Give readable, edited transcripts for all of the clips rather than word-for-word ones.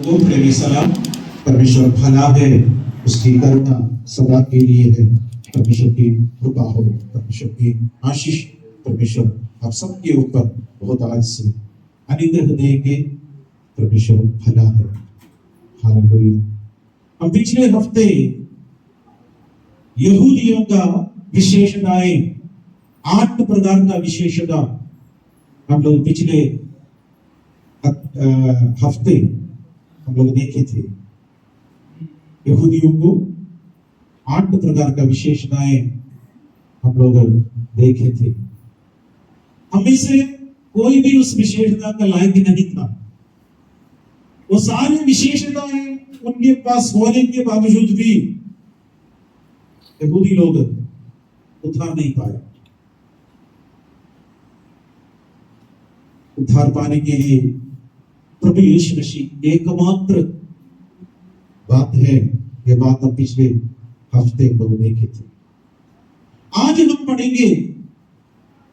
वो प्रेमी सलाम। परमेश्वर भला है, उसकी करुणा सदा के लिए है। परमेश्वर की कृपा हो, परमेश्वर की आशीष परमेश्वर आप सबके ऊपर बहुत आज से अनुग्रह देंगे। परमेश्वर भला है। हालेलुया। हम पिछले हफ्ते यहूदियों का विशेषताएं, 8 प्रकार का विशेषता हम लोग पिछले हफ्ते हम लोग देखे थे। यहूदियों को 8 प्रकार का विशेषताएं हम लोग देखे थे। हमें से कोई भी उस विशेषता का लायक नहीं था। वो सारी विशेषताएं उनके पास होने के बावजूद भी यहूदी लोग उद्धार नहीं पाए। उद्धार पाने के लिए प्रभु यीशु मसीह एकमात्र बात है। ये बात हम पिछले हफ्ते लोग देखे थे। आज हम पढ़ेंगे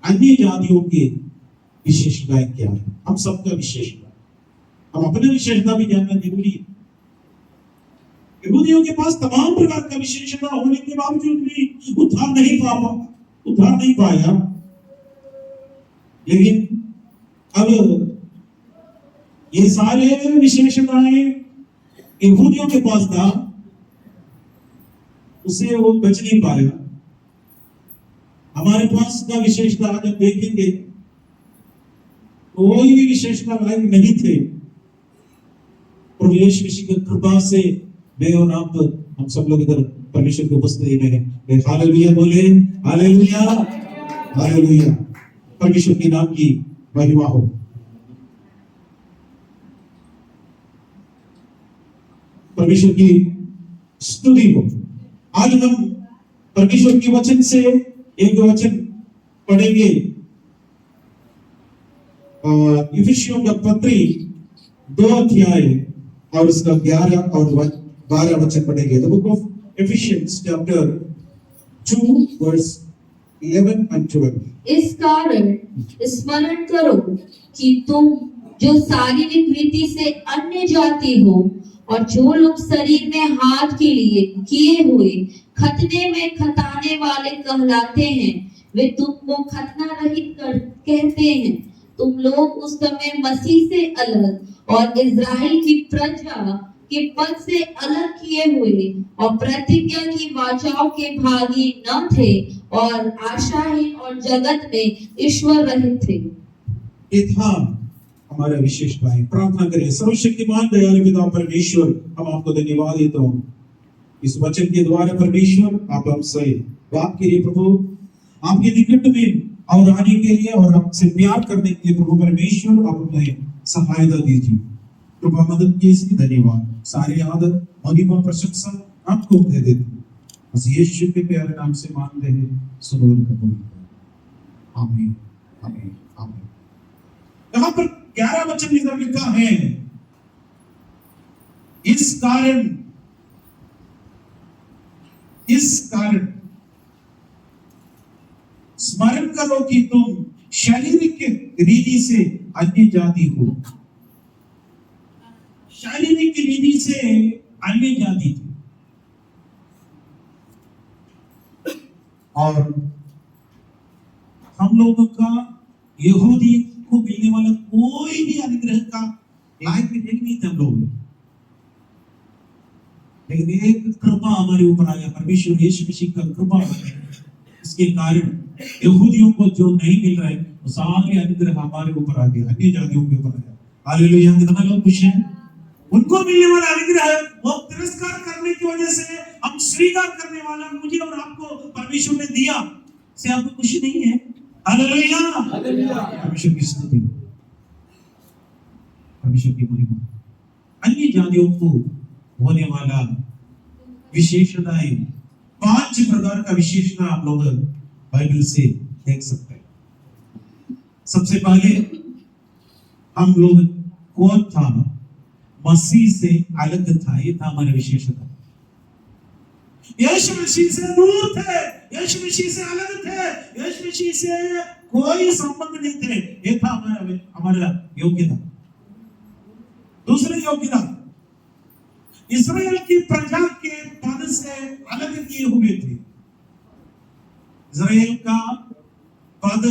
अन्य जातियों के विशेषताएं क्या है। हम सबका विशेषता, हम अपने विशेषता भी जानना जरूरी है। यहूदियों के पास तमाम प्रकार का विशेषता होने के बावजूद भी उद्धार नहीं पाया। लेकिन अब ये सारे विशेषताएं यहूदियों के पास था, उसे वो बच नहीं पाया। हमारे पास का विशेषता जब देखेंगे कोई भी विशेषता लायक नहीं थे। प्रभु यीशु मसीह की कृपा से मैं और आप, हम सब लोग इधर परमेश्वर की उपस्थिति में हैं। हालेलुया बोले, हालेलुया, हालेलुया। परमेश्वर के नाम की महिमा हो। परमेश्वर की स्तुति हो। आज हम परमेश्वर के वचन से एक वचन पढ़ेंगे। इफिसियों का पत्री 2 अध्याय और उसका 11 और 12 वचन पढ़ेंगे। The book of Ephesians chapter 2 verse 11 and 12। इस कारण स्मरण करो कि तुम जो शारीरिक रीति से अन्य जाति हो और जो लोग शरीर में हाथ के लिए किए हुए खतने में खताने वाले कहलाते हैं, वे तुमको खतना रहित कहते हैं। तुम लोग उस समय मसीह से अलग और इज़राइल की प्रजा के पद से अलग किए हुए और प्रतिज्ञा की वाचाओं के भागी न थे और आशाहीन और जगत में ईश्वर रहित थे। ये था हमारा विशेषता है। प्रार्थना करें। सर्वशक्तिमान दयालु पिता परमेश्वर, हम आपको धन्यवाद देता हूँ इस वचन के द्वारा। परमेश्वर आप हमसे बात करिए प्रभु, आपके निकट में और आने के लिए और आपसे प्यार करने के लिए प्रभु परमेश्वर आप हमें सहायता दीजिए। कृपा मदद के इसलिए धन्यवाद। सारी आदर महिमा प्रशंसा आपको दे देते हैं। बस यीशु के प्यारे नाम से मांगते हैं, सुनो कबूल करो। आमीन, आमीन, आमीन। यहाँ पर 11 वचन इधर लिखा है, इस कारण स्मरण करो कि तुम शारीरिक रीति से अन्य जाति हो। शारीरिक रीति से अन्य जाति थे और हम लोगों का यहूदी को मिलने वाला कोई भी अनुग्रह का लायक नहीं थे हम लोग। लेकिन एक कृपा हमारे ऊपर आ गया, परमेश्वर यीशु मसीह का कृपा। इसके कारण यहूदियों को जो नहीं मिल रहा है वो सारे अनुग्रह हमारे ऊपर आ गया, अन्य जातियों के ऊपर आ गया। हालेलुया। कितना लोग खुश हैं? उनको मिलने वाला अनुग्रह वो तिरस्कार करने की वजह से हम स्वीकार करने वाला मुझे और आपको परमेश्वर ने दिया, से आपको खुशी नहीं है? Hallelujah, hallelujah. परमेश्वर की स्तुति, परमेश्वर की महिमा। अन्य जातियों को होने वाला विशेषताएं, 5 प्रकार का विशेषता आप लोग बाइबल से देख सकते हैं। सबसे पहले हम लोग कौन था? मसीह से अलग था। ये था हमारा विशेषता। यीशु मसीह से दूर थे, यीशु मसीह से अलग थे, यीशु मसीह से कोई संबंध नहीं थे। ये था हमारा योग्यता। दूसरी योग्यता, इसराइल की प्रजा के पद से अलग किए हुए थे। इसराइल का पद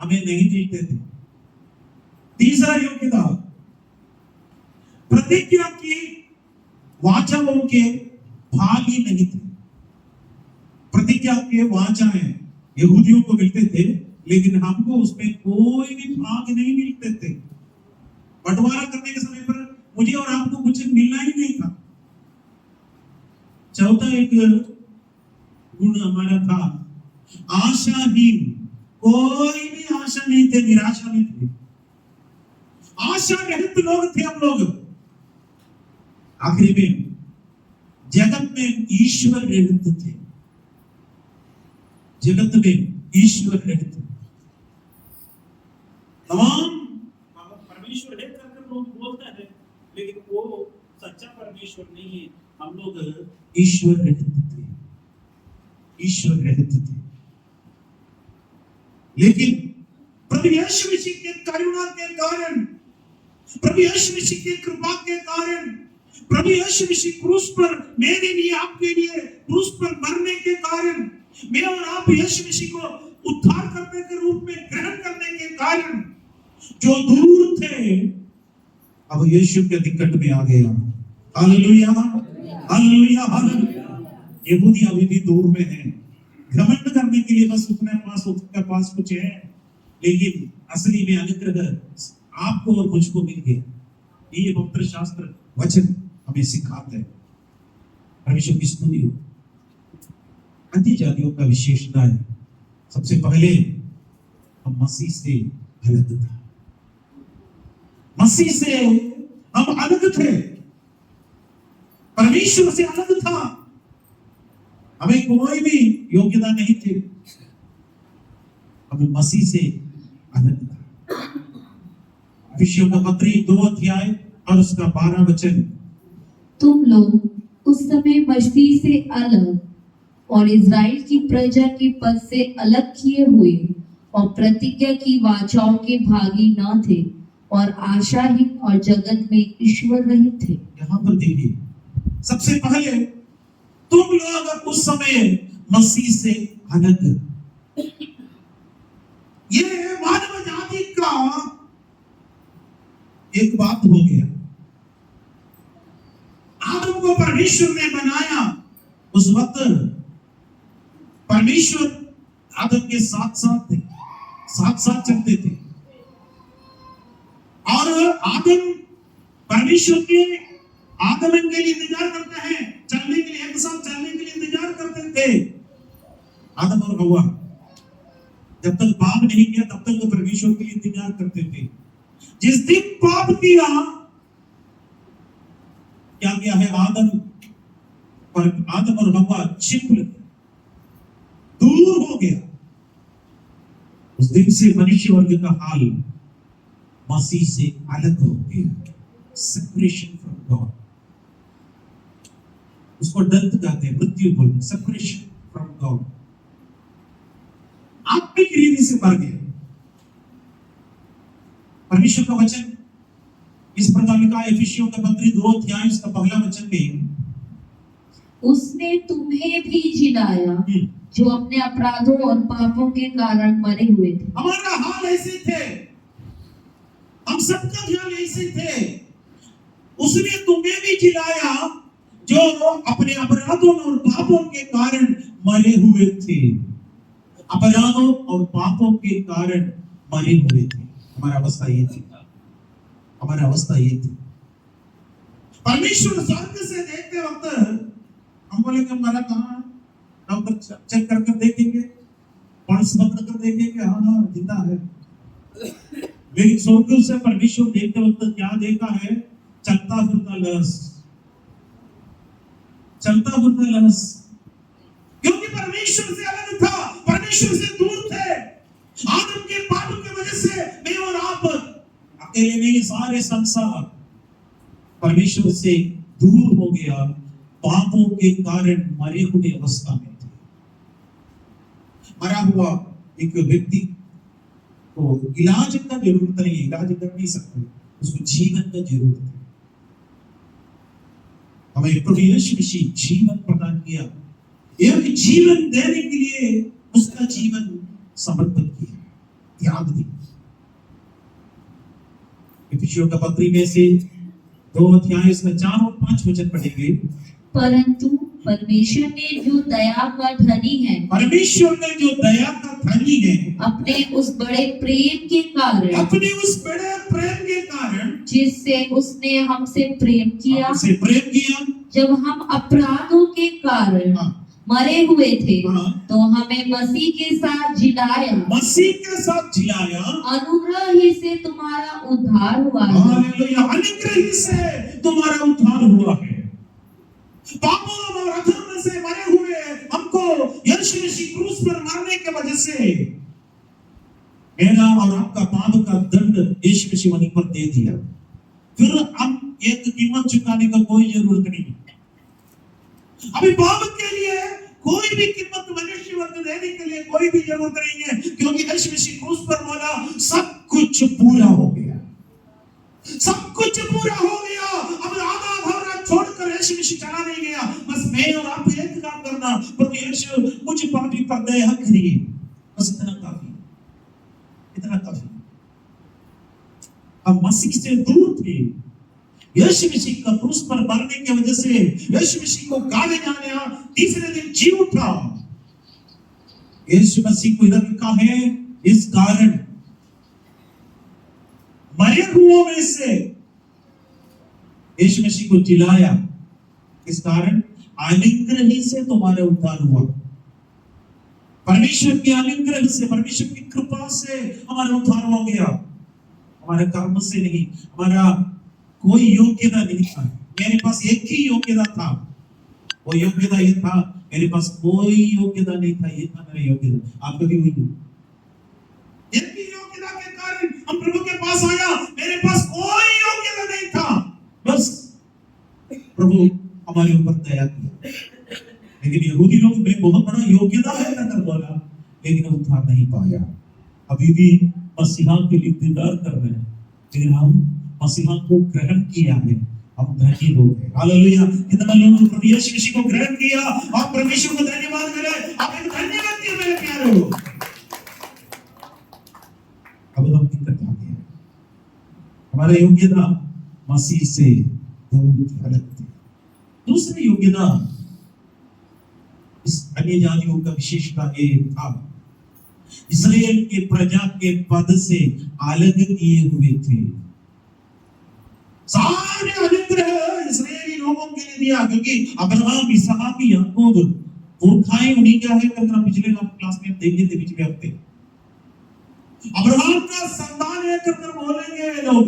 हमें नहीं मिलते थे। तीसरा योग्यता, प्रतिज्ञा की वाचाओं के भाग ही नहीं थे। प्रतिज्ञा के वाचाएं यहूदियों को मिलते थे, लेकिन हमको उसमें कोई भी भाग नहीं मिलते थे। बंटवारा करने के समय पर मुझे और आपको कुछ मिलना ही नहीं था। चौथा एक गुण हमारा था, आशाहीन। कोई भी आशा नहीं थे, निराशा नहीं थी। आशा रहित लोग थे हम लोग। आखिरी में जगत में ईश्वर रहित थे। जगत में ईश्वर रहित थे। तमाम परमेश्वर है करके लोग बोलते हैं, लेकिन वो सच्चा परमेश्वर नहीं है। हम लोग ईश्वर रहित थे, ईश्वर रहित थे। लेकिन प्रभु यीशु मसीह के करुणा के कारण, प्रभु यीशु मसीह की कृपा के कारण, प्रभु यीशु मसीह क्रूस पर मेरे लिए, आपके लिए क्रूस पर मरने के कारण, मैं और आप यीशु मसीह को उद्धारकर्ता के रूप में ग्रहण करने के कारण, जो दूर थे अब यीशु के निकट में आ गया। Hallelujah, hallelujah, hallelujah. यहूदी अभी भी दूर में है। घमंड करने के लिए बस उसके पास कुछ है, लेकिन असली में अनुग्रह आपको और मुझको मिल गया। ये पवित्र शास्त्र वचन हमें सिखाते हैं। परमेश्वर की स्तुति हो। अन्य जातियों का विशेषता है, सबसे पहले हम मसीह से अलग थे। मसीह से हम अलग थे, परमेश्वर से अलग था। हमें कोई भी योग्यता नहीं थी, हमें मसीह से अलग था। विषयों का पत्री 2 अध्याय और उसका 12 वचन। तुम लोग उस समय मसीह से अलग और इज़राइल की प्रजा के पद से अलग किए हुए और प्रतिज्ञा की वाचाओं के भागी न थे और आशाहीन और जगत में ईश्वर रहित थे। यहाँ पर देखिए, सबसे पहले तुम लोग उस समय मसीह से अलग। ये मानव जाति का एक बात हो गया। आदम को परमेश्वर ने बनाया, उस वक्त परमेश्वर आदम के साथ साथ थे, साथ साथ चलते थे। और आदम परमेश्वर के आगमन के लिए इंतजार करते हैं, चलने के लिए, एक साथ चलने के लिए इंतजार करते थे। आदम और हव्वा जब तक पाप नहीं किया तब तक वो परमेश्वर के लिए इंतजार करते थे। जिस दिन पाप किया, क्या किया है, आदम और हव्वा छिप दूर हो गया। उस दिन से मनुष्य वर्ग का हाल मसीह से अलग हो गया। सेपरेशन फ्रॉम गॉड, उसको डेथ कहते हैं, मृत्यु बोलते, सेपरेशन फ्रॉम गॉड। आत्मिक रीति से मर गया। परमेश्वर का वचन इस प्रकार लिखा है इफिसियों का पत्री 2 अध्याय उसका पहला वचन में, उसने तुम्हें भी जिलाया जो अपने अपराधों और पापों के कारण मरे हुए थे। हमारा हाल ऐसे थे, हम सबका ख्याल ऐसे थे। उसने तुम्हें भी जिलाया जो अपने अपराधों और पापों के कारण मरे हुए थे। अपराधों और पापों के कारण मरे हुए थे। हमारा अवस्था ये थी, हमारा अवस्था ये थी। परमेश्वर स्वर्ग से देखते वक्त हम बोलेंगे हमारा कहाँ, डॉक्टर चेक कर देखेंगे, पल्स पकड़ कर देखेंगे, हाँ जिंदा है। लेकिन स्वर्ग से परमेश्वर देखते वक्त क्या देखा है, चलता फिरता लस, चलता फिरता लस। क्योंकि परमेश्वर से अलग था, परमेश्वर से दूर थे। आदम के पाप की वजह से मैं और आप अकेले नहीं, सारे संसार परमेश्वर से दूर हो गया। पापों के कारण मरे हुए अवस्था में थे। मरा हुआ एक व्यक्ति को इलाज का जरूरत नहीं है, इलाज कर नहीं सकते, उसको जीवन का जरूरत है। हमें प्रभु यीशु मसीह जीवन प्रदान किया, एक जीवन देने के लिए उसका जीवन समर्पित किया, त्याग दिया। इफिसियों का पत्री में से 2 अध्याय इसका 4 और 5 वचन पढ़ेंगे। परंतु परमेश्वर ने जो दया का धनी है, परमेश्वर ने जो दया का धनी है, अपने उस बड़े प्रेम के कारण, अपने उस बड़े प्रेम के कारण जिससे उसने हमसे प्रेम किया, हमसे प्रेम किया, जब हम अपराधों के कारण हाँ। मरे हुए थे, हाँ। तो हमें मसीह के साथ जिलाया, मसीह के साथ जिलाया, अनुग्रह ही से तुम्हारा उद्धार हुआ है। हालेलुया, अनुग्रह ही से तुम्हारा उद्धार हुआ है। पापों और अधर्म से मरे हुए हमको यीशु मसीह क्रूस पर मरने के वजह से मेरा और आपका पाप का दंड यीशु मसीह वहीं पर दे दिया। फिर हम एक कीमत चुकाने का कोई जरूरत नहीं। अभी पाप के लिए कोई भी कीमत मनुष्य वर्ग देने के लिए कोई भी जरूरत नहीं है, क्योंकि यीशु मसीह क्रूस पर बोला सब कुछ पूरा हो गया, सब कुछ पूरा हो गया। अब आधा अधूरा छोड़कर यीशु मसीह चला नहीं गया। बस मैं और आप एक काम करना, प्रभु यीशु मुझ पापी पर दया करिए, बस इतना काफी, इतना काफी। अब मसीह से दूर थे, यीशु मसीह का क्रूस पर मरने की वजह से यीशु मसीह को गाड़े जाने, तीसरे दिन जी उठा। यीशु मसीह को इधर लिखा है, इस कारण मरे हुओं में से यीशु मसीह को जिलाया, इस कारण अनुग्रह ही से तुम्हारा उद्धार हुआ। परमेश्वर के अनुग्रह से, परमेश्वर की कृपा से हमारा उद्धार हो गया, हमारे कर्म से नहीं, हमारा कोई योग्यता नहीं था। मेरे पास एक ही योग्यता था, वो योग्यता ये था, मेरे पास कोई योग्यता नहीं था, ये था मेरा योग्यता। आपका भी वही एक ही योग्यता के कारण हम प्रभु के पास आया, मेरे पास कोई योग्यता नहीं था, बस प्रभु हमारे ऊपर दया किया। लेकिन यहूदी लोग में बहुत बड़ा योग्यता है कहकर बोला, लेकिन उद्धार नहीं पाया। अभी भी मसीहा के लिए इंतजार कर रहे हैं, लेकिन हम मसीहा को ग्रहण किया है, हम धन्य लोग हैं। हालेलुया, कितना लोगों ने यीशु मसीह को ग्रहण किया और परमेश्वर को धन्यवाद करें। आप एक धन्य व्यक्ति हैं मेरे प्यारे लोग। अब हम दिक्कत आ गया, हमारा योग्यता मसीह से दूर अलग थी। दूसरी योग्यता इस अन्य जातियों का विशेषता ये था, इस्राएल के प्रजा के पद से अलग किए हुए थे। सारे अनुग्रह इस्राएली लोगों के लिए दिया, क्योंकि अब्राहम, इसहाक, याकूब पुरखाएं उन्हीं क्या है, अगर पिछले क्लास में देखे थे पिछले हफ्ते, अब्राहम का संतान है करके बोलेंगे लोग,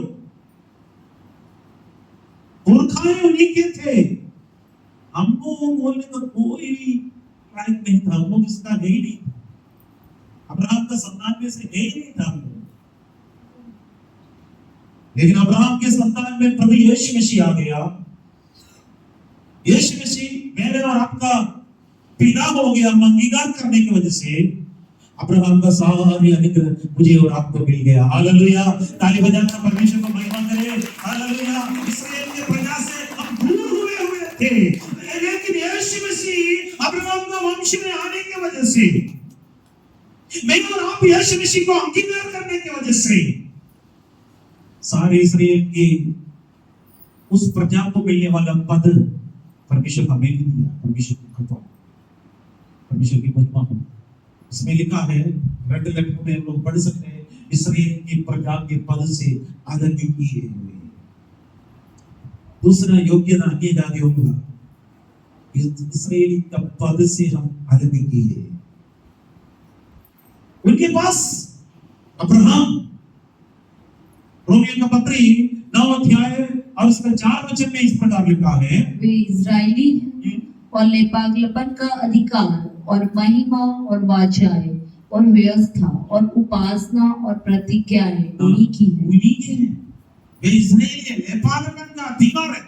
पुरखाएं उन्हीं के थे। हमको बोलने का कोई लायक नहीं था, हम लोग इसका है ही नहीं, अब्राहम का संतान में से है ही नहीं था हम लोग। लेकिन अब्राहम के संतान में प्रभु यीशु मसीह आ गया। यीशु मसीह मेरे और आपका पिता हो गया, अंगीकार करने की वजह से अब्राहम का सारी अनुग्रह मुझे और आपको मिल गया। हालेलुया, ताली बजाकर परमेश्वर को महिमा करें। हालेलुया, इस्राएल के प्रजा से हम दूर हुए थे, लेकिन यीशु मसीह अब्राहम का वंश में आने की वजह से, मैं और आप यीशु मसीह को अंगीकार करने की वजह से सारे इस्राएल के उस प्रजा को मिलने वाला पद परमेश्वर का मेल दिया। परमेश्वर की कृपा, परमेश्वर की महिमा। इसमें लिखा है, रेड लेटर में हम लोग पढ़ सकते हैं, इस्राएल की प्रजा के पद से अलग किए हुए। दूसरा योग्यता अन्य जातियों का, इस्राएल का पद से हम अलग किए। उनके पास अब्राहम, रोमियो का पत्री 9 अध्याय और उसका 4 वचन में इस प्रकार लिखा है, वे इजरायली हैं और लेपागलपन का अधिकार और महिमा और वाचाएं और व्यवस्था और उपासना और प्रतिज्ञाएं उन्हीं की है। उन्हीं के हैं। वे इस्राएली हैं, लेपागलपन का अधिकार है।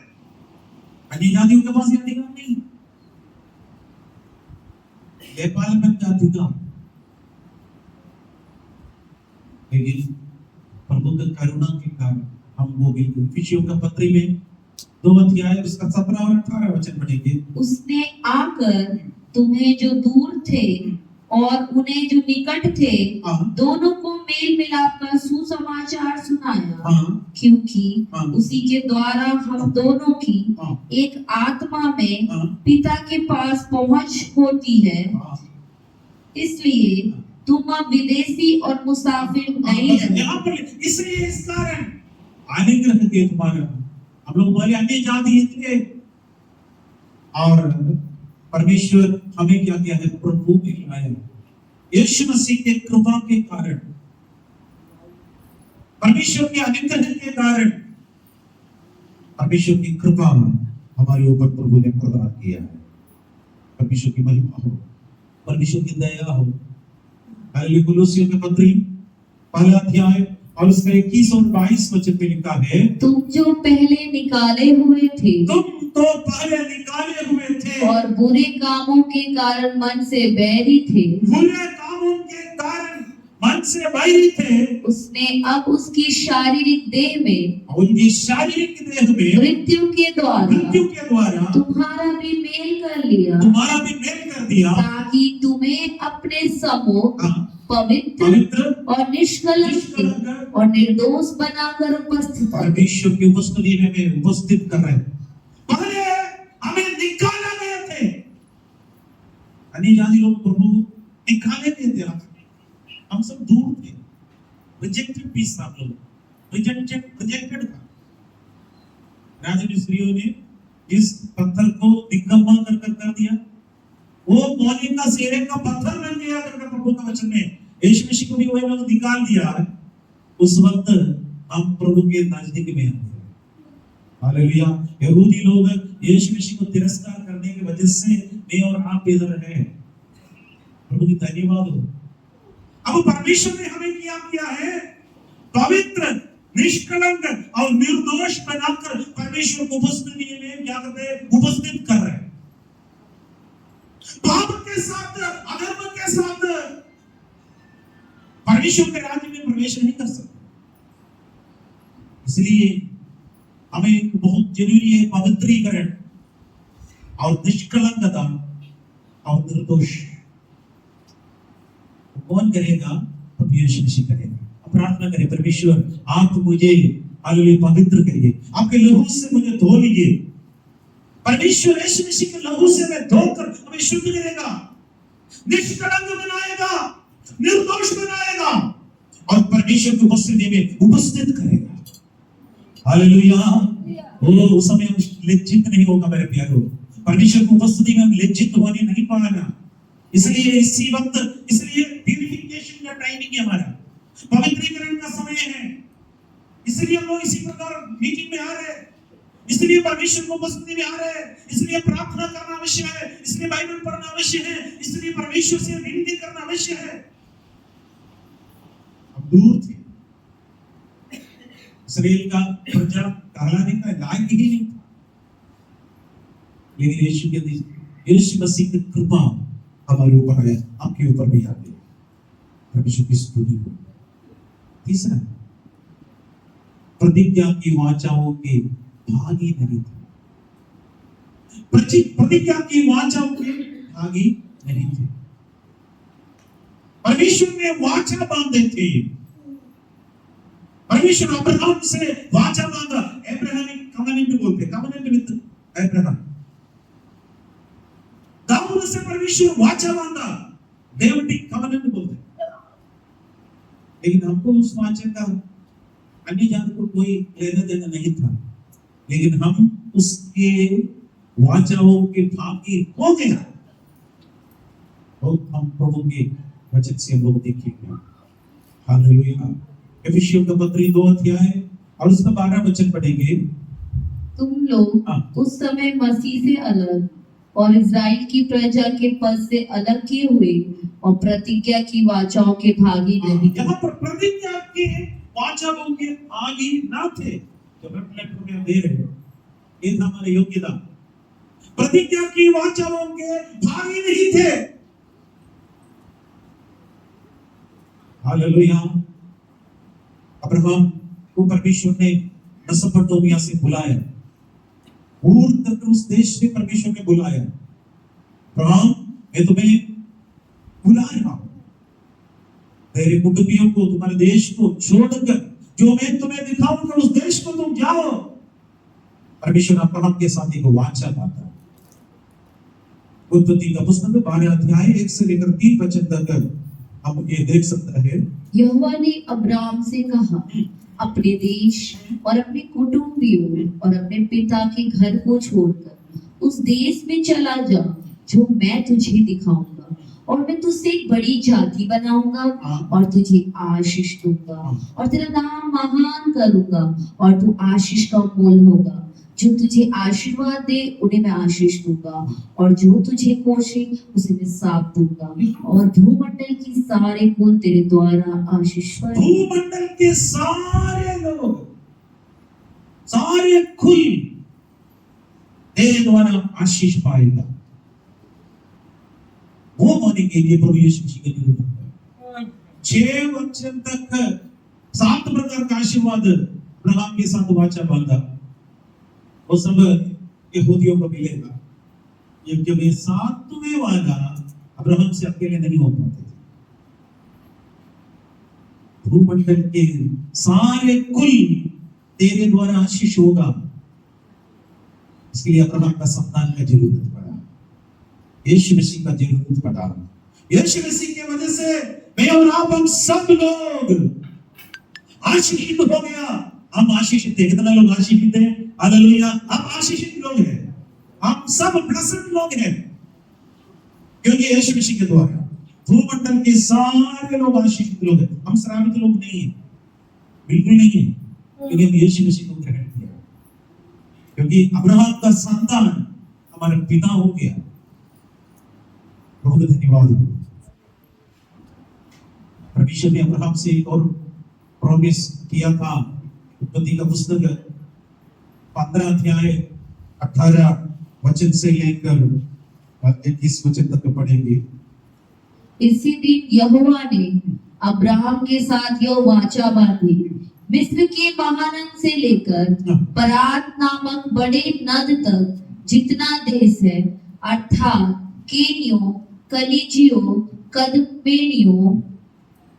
अन्य जातियों के पास ये अधिकार नहीं, लेपागलपन का अधिकार। लेकिन प्रभु का करुणा के कारण हम वो भी, इफिसियों का पत्री में 2 अध्याय उसका 17 और 18 वचन पढ़ेंगे। उसने आकर तुम्हें जो दूर थे और उन्हें जो निकट थे हाँ। दोनों को मेल मिलाप का सुसमाचार सुनाया, हाँ। क्योंकि हाँ। उसी के द्वारा हम दोनों की हाँ। एक आत्मा में हाँ। पिता के पास पहुंच होती है। हाँ। इसलिए तुम अब विदेशी और मुसाफिर नहीं हो। यहाँ पर इसलिए इस कारण अनुग्रह के द्वारा हम लोग पहले अन्य जाति थे और परमेश्वर हमें क्या किया है, प्रभु में लाया। यीशु मसीह के कृपा के कारण, परमेश्वर के अनुग्रह के कारण, परमेश्वर की कृपा हमारे ऊपर प्रभु ने प्रदान किया है। परमेश्वर की महिमा हो, परमेश्वर की दया हो। हालेलुया। कुलुसियों के पत्री 1 अध्याय और उसका 21 और 22 वचन में लिखा है, तुम जो पहले निकाले हुए थे, तुम तो पहले निकाले हुए थे और बुरे कामों के कारण मन से बैरी थे, बुरे कामों के कारण मन से बैरी थे। उसने अब उसकी शारीरिक देह में, उनकी शारीरिक देह में मृत्यु के द्वारा तुम्हारा भी मेल कर लिया, मेल कर दिया, ताकि तुम्हें अपने सम्मुख पवित्र पवित्र और निष्कलंक और निर्दोष बनाकर उपस्थित करे। परमेश्वर की उपस्थिति में हमें उपस्थित कर रहे हैं। पहले हमें निकाला गए थे, अन्य जाति लोग प्रभु निकाले गए थे, हम सब दूर थे, रिजेक्टेड पीस था, हम लोग रिजेक्टेड था। राजा मिस्रियों ने इस पत्थर को निकम्मा कर दिया, वो मौली का सेरे का पत्थर बन गया करके प्रभु का वचन में यीशु मसीह को भी वही लोग निकाल दिया। उस वक्त हम प्रभु के नजदीक में आए। हालेलुया। यहूदी लोग यीशु मसीह को तिरस्कार करने की वजह से मैं और आप इधर हैं। प्रभु की धन्यवाद हो। अब परमेश्वर ने हमें क्या किया है, पवित्र, निष्कलंक और निर्दोष बनाकर परमेश्वर को उपस्थिति में क्या करते हैं, उपस्थित कर रहे हैं। पाप के साथ, अधर्म के साथ परमेश्वर के राज्य में प्रवेश नहीं कर सकते। इसलिए हमें बहुत जरूरी है पवित्रीकरण और निष्कलंकता और निर्दोष। कौन करेगा? प्रभु यीशु मसीह करेगा। प्रार्थना करें, परमेश्वर आप मुझे हालेलुया पवित्र करिए, आपके लहू से मुझे धो लीजिए। परमेश्वर यीशु मसीह के लहू से मैं धोकर हमें शुद्ध करेगा, निष्कलंक बनाएगा, निर्दोष बनाएगा और परमेश्वर की उपस्थिति में उपस्थित करेगा। हालेलुया। उस समय हम लज्जित नहीं होगा मेरे प्यारों, परमेश्वर की उपस्थिति में हम लज्जित होने नहीं पाएगा। इसलिए इसी वक्त, इसलिए प्यूरिफिकेशन का टाइमिंग है हमारा, पवित्रीकरण का समय है। इसलिए हम लोग इसी प्रकार मीटिंग में आ रहे हैं, इसलिए परमेश्वर को उपस्थिति में आ रहे हैं, इसलिए प्रार्थना करना अवश्य है, इसलिए बाइबल पढ़ना अवश्य है, इसलिए परमेश्वर से विनती करना अवश्य है। हम दूर थे, इस्राएल का प्रजा कहलाने का लायक ही नहीं था, लेकिन यीशु मसीह की कृपा हमारे ऊपर है, आपके ऊपर भी आ गई। परमेश्वर की स्तुति हो। तीसरा, प्रतिज्ञा की वाचाओं के भागी नहीं थे। प्रतिज्ञा की वाचाओं के भागी नहीं थे। परमेश्वर ने वाचा बांधे थे। परमेश्वर अब्राहम से वाचा बांधा, अब्राहमिक कवेनेंट बोलते, कवेनेंट विद अब्राहम। दाऊद से परमेश्वर वाचा बांधा, डेविडिक कवेनेंट बोलते। लेकिन हमको उस वाचा का अन्य जाति को कोई लेना देना नहीं था, लेकिन हम उसके वाचाओं के भागी हो गया। बहुत हम प्रभु के वचन से हम लोग देखेंगे। हालेलुया। एफिसियों का पत्री 2 अध्याय और उसका 12 वचन पढ़ेंगे। तुम लोग उस समय मसीह से अलग और इज़राइल की प्रजा के पद से अलग किए हुए और प्रतिज्ञा की वाचाओं के भागी नहीं। यहाँ पर प्रतिज्ञा के वाचाओं के भागी ना थे, जो रेफलेक्ट में दे रहे हैं, ये हमारी योग्यता। प्रतिज्ञा की वाचाओं के भागी नहीं थे। हालेलुया। अब्राहम को परमेश्वर ने मेसोपोटामिया से बुलाया, दूर तक उस देश से परमेश्वर ने बुलाया। अब्राहम, मैं तुम्हें बुला रहा हूं, तेरे कुटुंबियों को, तुम्हारे देश को छोड़कर जो मैं तुम्हें दिखाऊंगा उस देश को तुम जाओ। परमेश्वर अब्राहम के साथ एक वाचा पाता है। उत्पत्ति का पुस्तक 12 अध्याय 1 से लेकर 3 वचन तक हम ये देख सकते हैं। यहोवा ने अब्राम से कहा, अपने देश और अपने कुटुंबियों और अपने पिता के घर को छोड़कर उस देश में चला जा जो मैं तुझे दिखाऊंगा, और मैं तुझसे एक बड़ी जाति बनाऊंगा और तुझे आशीष दूंगा और तेरा नाम महान करूंगा और तू आशीष का मूल होगा। जो तुझे आशीर्वाद दे उन्हें मैं आशीष दूंगा और जो तुझे कोसे उसे मैं साथ दूंगा, और भूमंडल की सारे कुल तेरे द्वारा आशीष पाएंगे। भूमंडल के सारे लोग, सारे कुल तेरे द्वारा आशीष पाएगा। वो होने के लिए प्रभु यीशु मसीह की जरूरत है। 6 वचन तक 7 प्रकार का आशीर्वाद अब्राहम के साथ वाचा बांधा, वो सब यहूदियों को मिलेगा। ये जब ये 7वें वाला अब्राहम से अकेले नहीं हो पाते थे। भूमंडल के सारे कुल तेरे द्वारा आशीष होगा, इसलिए अब्राहम का संतान का जरूरत पड़ा, यीशु मसीह का जरूरत पड़ा। यीशु मसीह की वजह से मैं और आप, हम सब लोग आशीषित हो गया। हम आशीषित हैं। कितना लोग आशीषित हैं? हालेलुया। हम आशीषित लोग हैं, हम सब ब्लेस्ड लोग हैं, क्योंकि यीशु मसीह के द्वारा भूमंडल के सारे लोग आशीषित लोग हैं। हम श्रापित लोग नहीं हैं, बिल्कुल नहीं है, क्योंकि हम यीशु मसीह को ग्रहण किया, क्योंकि अब्राहम का संतान हमारा पिता हो गया। बहुत धन्यवाद। परमेश्वर ने अब्राहम से एक और प्रॉमिस किया था। उत्पत्ति का पुस्तक 15 अध्याय 18 वचन से लेकर 21 वचन तक पढ़ेंगे। इसी दिन यहोवा ने अब्राहम के साथ यह वाचा बांधी, मिस्र के महानद से लेकर परात नामक बड़े नद तक जितना देश है, अर्थात केनियों, कलिजियों, कदमेनियों,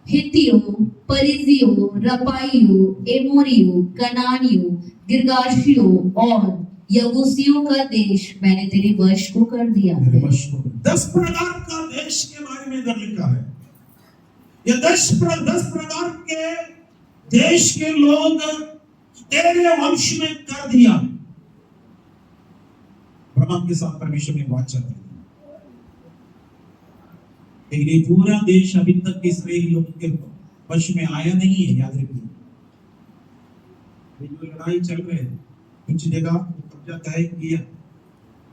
हित्तियों, परिजियों, रपाइयों, एमोरियों, कनानियों, गिर्गाशियों और यबूसियों का देश मैंने तेरे वश को कर दिया है। 10 प्रकार का देश के बारे में इधर लिखा है। ये 10 प्रकार के देश के लोग तेरे वंश में कर दिया। अब्राहम के साथ परमेश्वर ने वाचा की, लेकिन ये पूरा देश अभी तक इस्राएली लोगों के वश में आया नहीं है। याद रखिए, जो लड़ाई चल रही है, कुछ जगह कब्जा तय किया,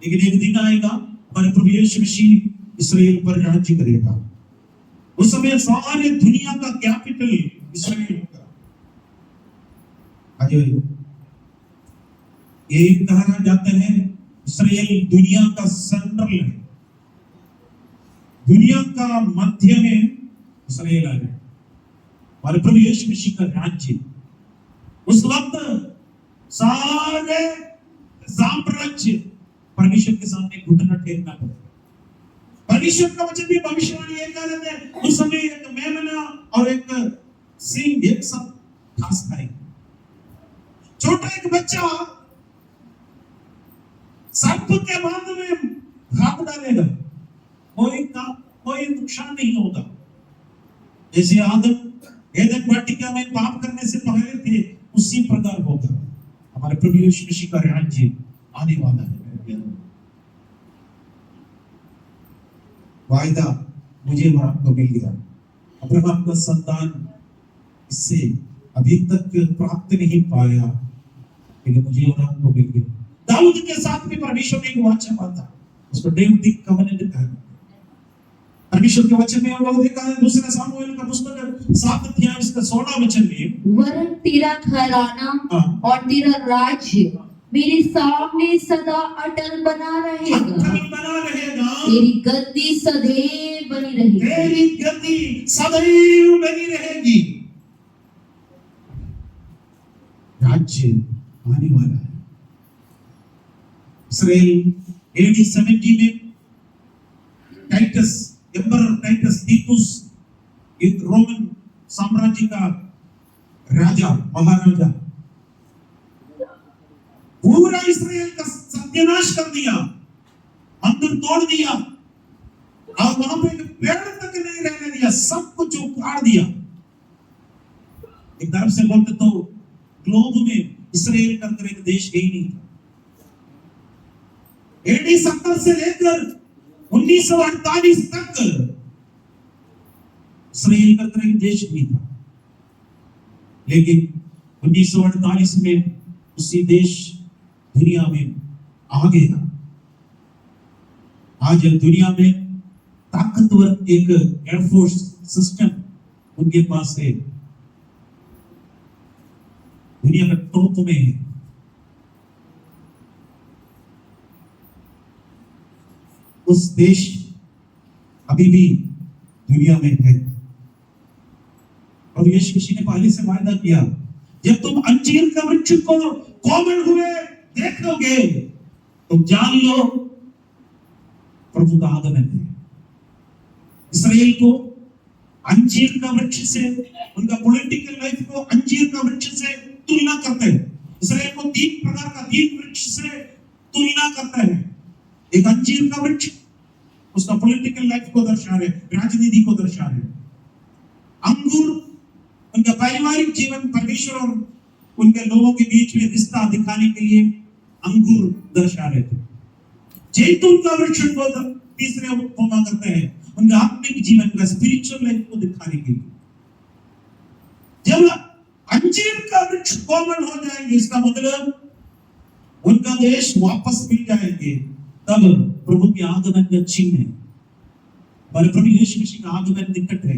लेकिन एक दिन आएगा हमारे प्रभु यीशु मसीह इस्राएल पर राज्य करेगा। उस समय सारे दुनिया का कैपिटल इस्राएल होगा। आज ये कहा जाता है इस्राएल दुनिया का सेंट्रल है, दुनिया का मध्य में इस्राएल है, हमारे प्रभु यीशु मसीह का राज्य। उस वक्त सारे साम्राज्य परमेश्वर के सामने घुटना टेकना पड़ेगा। परमेश्वर का वचन भी भविष्यवाणी ये कह रहे थे, उस समय एक मेमना और एक सिंह एक साथ घास खाएंगे। छोटा एक बच्चा सर्प के बांध में हाथ डालेगा, कोई नुकसान नहीं होगा। जैसे आदम एदन वाटिका में पाप करने से पहले थे, उसी प्रकार होगा। हमारे प्रभु यीशु मसीह का राज्य आने वाला है। वायदा मुझे और आपको मिल गया। अब्राहम का संतान इससे अभी तक प्राप्त नहीं पाया, लेकिन मुझे और आपको मिल गया। दाऊद के साथ भी परमेश्वर ने एक वाचा बांधा, उसको डेविड कवनेंट कहा। परमेश्वर के वचन में हम देखा है दूसरा सामुएल का पुस्तक 7 अध्याय इसका 16 वचन में, वरन तेरा घराना और तेरा राज्य मेरे सामने सदा अटल बना रहेगा, तेरी गद्दी सदैव बनी रहेगी, तेरी गद्दी सदैव बनी रहेगी। राज्य आने वाला है, इसराइल AD 70 में टाइटस, एम्परर टाइटस तीतुस, एक रोमन साम्राज्य का राजा, महाराजा, पूरा इसराइल का सत्यानाश कर दिया, मंदिर तोड़ दिया और वहां पे एक पेड़ तक नहीं रहने दिया, सब कुछ उखाड़ दिया। एक तरफ से बोलते तो ग्लोब में इसराइल का एक देश ही नहीं था। AD 70 से लेकर 1948 तक इसराइल का एक देश नहीं था, लेकिन 1948 में उसी देश दुनिया में आ गया। आज दुनिया में ताकतवर एक एयरफोर्स सिस्टम उनके पास है, दुनिया का टॉप में है। उस देश अभी भी दुनिया में है और यीशु मसीह ने पहले से वायदा किया, जब तुम अंजीर का वृक्ष को कोमल हुए देखोगे तो जान लो प्रभु का आगमन है। इसराइल को अंजीर का वृक्ष से, उनका पॉलिटिकल लाइफ को अंजीर का वृक्ष से तुलना करते हैं। इसराइल को 3 प्रकार का 3 वृक्ष से तुलना करते हैं। एक अंजीर का वृक्ष उसका पॉलिटिकल लाइफ को दर्शा रहे, राजनीति को दर्शा रहे। अंगूर उनका पारिवारिक जीवन, परमेश्वर और उनके लोगों के बीच में रिश्ता दिखाने के लिए अंगूर दर्शा रहे थे। जैतून का वृक्ष को तीसरे उपमा करते हैं, उनका आत्मिक जीवन का स्पिरिचुअल लाइफ को दिखाने के लिए। जब अंजीर का वृक्ष कोमल हो जाएंगे, इसका मतलब उनका देश वापस मिल जाएंगे, तब प्रभु के आगमन का चिन्ह है। हमारे प्रभु यीशु मसीह का आगमन निकट है।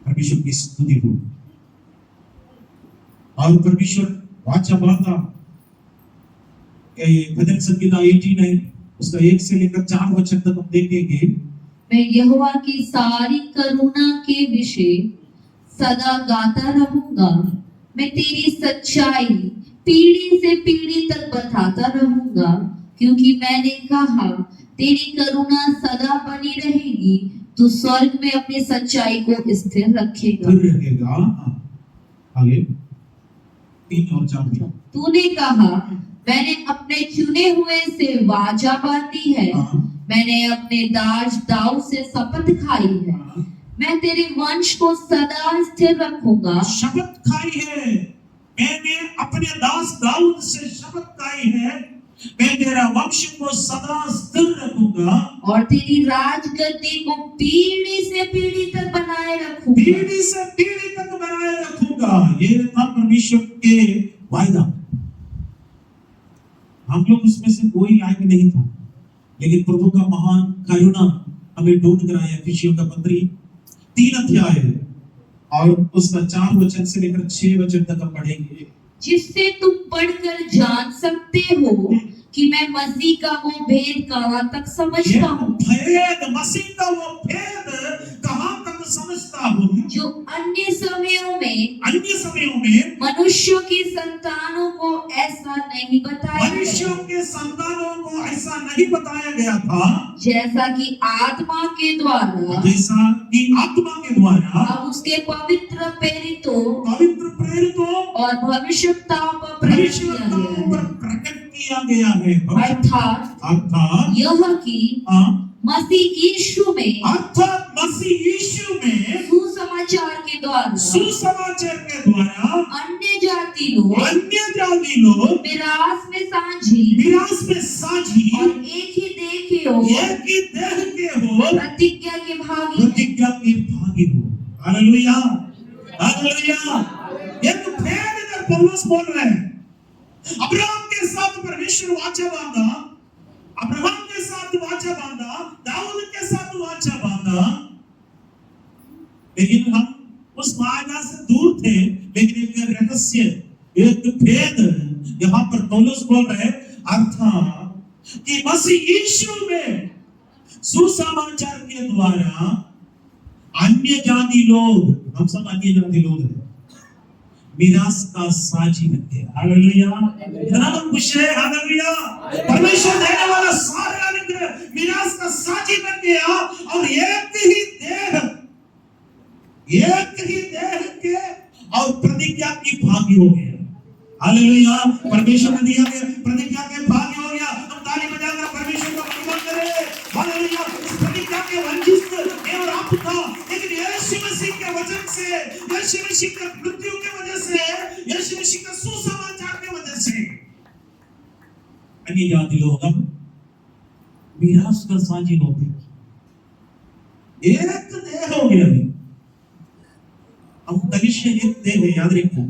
परमेश्वर की स्तुति हो। और परमेश्वर वाचा बांधा, भजन संहिता 89 उसका 1 से लेकर 4 वचन तक हम देखेंगे। मैं यहोवा की सारी करुणा के विषय सदा गाता रहूंगा, मैं तेरी सच्चाई पीढ़ी से पीढ़ी तक बताता रहूंगा, क्योंकि मैंने कहा तेरी करुणा सदा बनी रहेगी, तू स्वर्ग में अपनी सच्चाई को स्थिर रखेगा। आगे 3 और 4। तूने कहा मैंने अपने चुने हुए से वाचा बांधी है, मैंने अपने दास दाऊद से शपथ खाई है, मैं तेरे वंश को सदा स्थिर रखूंगा। शपथ खाई है, मैंने अपने दास दाऊद से शपथ खाई है, मैं तेरा वंश को सदा स्थिर रखूंगा और तेरी राजगद्दी को पीढ़ी से पीढ़ी तक बनाए रखूंगा। पीढ़ी से पीढ़ी तक बनाए रखूंगा। ये था परमेश्वर के वायदा। हम लोग उसमें से कोई लायक नहीं था, लेकिन प्रभु का महान करुणा हमें ढूंढ कर आया। एफिसियों का पत्री 3 अध्याय और उसका 4 वचन से लेकर 6 वचन तक हम पढ़ेंगे। जिससे तुम पढ़कर जान सकते हो कि मैं मसीह का वो भेद कहाँ तक समझता हूँ, मसीह का वो भेद कहाँ तक समझता हूँ, जो अन्य समयों में मनुष्यों की संतानों को ऐसा नहीं बताया, मनुष्यों के संतानों को ऐसा नहीं बताया गया था, जैसा कि आत्मा के द्वारा अब उसके पवित्र प्रेरितों और भविष्यवक्ताओं पर प्रकट किया गया है। अर्थात यह कि मसीह यीशु में सुसमाचार के द्वारा अन्य जाति लोग विरास में साझी और एक ही देह के हो प्रतिज्ञा के भागी हो। Hallelujah, hallelujah. एक भेद इधर पौलुस बोल रहे हैं। अब्राहम के साथ परमेश्वर वाचा बांधा, अब्राहम के साथ वाचा बांधा, दाऊद के साथ वाचा बांधा, लेकिन हम उस वाचा से दूर थे। लेकिन एक रहस्य, एक भेद यहाँ पर पौलुस बोल रहे, अर्थात कि मसीह यीशु में सुसमाचार के द्वारा अन्य जाति लोग, हम सब अन्य जाति लोग हैं, मीरास का साझी बन गया। हालेलुया। इतना तो खुश है। हालेलुया। परमेश्वर देने वाला सारे अनुग्रह मीरास का साझी बन गया और एक ही देह के और प्रतिज्ञा की भागी हो गया। हालेलुया। परमेश्वर ने दिया के प्रतिज्ञा के भागी हो गया। हम ताली बजाकर परमेश्वर का महिमा करें। हालेलुया। प्रतिज्ञा के वंचित और आप था, लेकिन यीशु मसीह के वचन से, यीशु मसीह की मृत्यु की वजह से, यीशु मसीह का सुसमाचार की वजह से अन्य जाति लोग अब मीरास का साझी हो गए। एक देह हो गया। हम कलिसिया एक देह है, याद रखिए।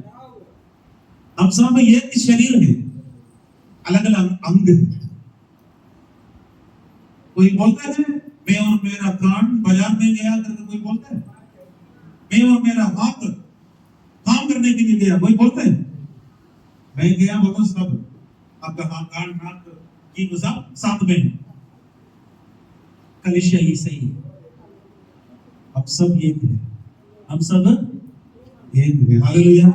हम सब में एक शरीर है, अलग अलग अंग है। कोई बोलता है मैं और मेरा कान बाजार में गया करके कोई बोलता है। मैं और मेरा हाथ काम करने के लिए गया, कोई बोलता है। मैं गया बोलो सब, आपका हाथ कान नाक की सब साथ में। कलिसिया ही सही है। अब सब एक है, हम सब एक है। हालेलुया।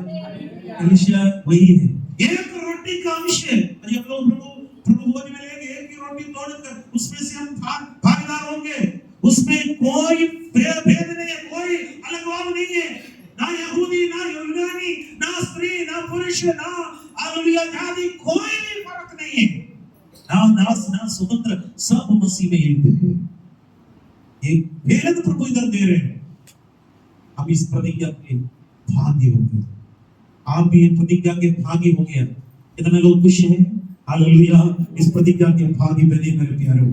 कलिसिया वही है। एक रोटी का अंश है। जब लोग प्रभु भोज में लेंगे, एक ही रोटी तोड़कर उसमें से हम भागीदार होंगे। उसमें कोई भेद नहीं है, कोई अलगाव नहीं है। ना यहूदी, ना यूनानी, ना स्त्री, ना पुरुष, ना हालेलुया जाति, कोई भी फर्क नहीं है। ना दास, ना स्वतंत्र, सब मसीह में एक है। एक भेद प्रभु इधर दे रहे हैं। हम इस प्रतिज्ञा के भागी हो गए। आप भी इस प्रतिज्ञा के भागी हो गए। कितने लोग खुश हैं। हालेलुया। इस प्रतिज्ञा के भागी बने मेरे प्यारों।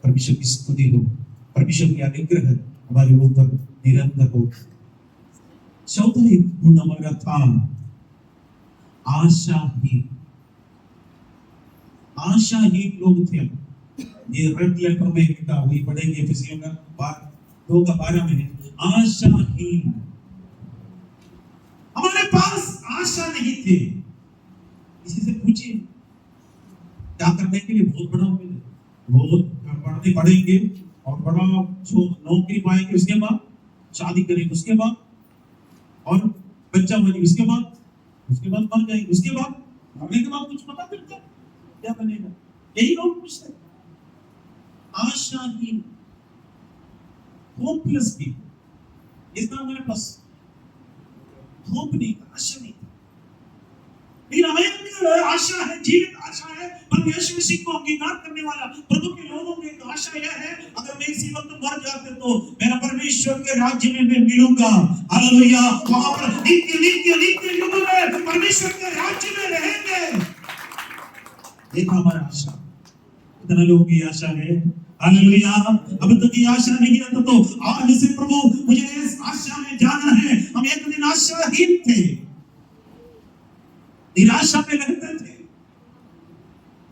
परमेश्वर की स्तुति हो, परमेश्वर की अनुग्रह हमारे ऊपर निरंतर हो। चौथा एक गुण हमारा था आशाहीन। आशाहीन लोग थे। ये रेड लेटर में लिखा, वही पढ़ेंगे एफिसियों का 2:12 में। आशाहीन, हमारे पास आशा नहीं थी। किसी से पूछिए क्या करने के लिए बहुत बड़ा उम्मीद है, बहुत पढ़ने पढ़ेंगे और बड़ा नौकरी पाएंगे, उसके बाद शादी करेंगे, उसके बाद और बच्चा बनेंगे, उसके बाद मर जाएंगे, उसके बाद मरने के बाद कुछ पता चलता क्या बनेगा। यही लोग पूछते हैं। आशाहीन, होपलेस भी। इसका हमारे पास होप नहीं था, आशा नहीं था। लेकिन हमें आशा है, जीवित आशा है। पर यीशु मसीह को अंगीकार करने वाला प्रभु के लोगों की एक आशा यह है, अगर मैं इसी वक्त मर जाते तो मेरा परमेश्वर के राज्य में मैं मिलूंगा। हालेलुया। वहां पर नित्य नित्य नित्य युग में परमेश्वर के राज्य में रहेंगे। देखो हमारा आशा। कितने लोगों की आशा है। हालेलुया। अब तक ये आशा नहीं है तो आज से प्रभु मुझे इस आशा में जाना है। हम एक दिन आशाहीन थे, निराशा में रहते थे।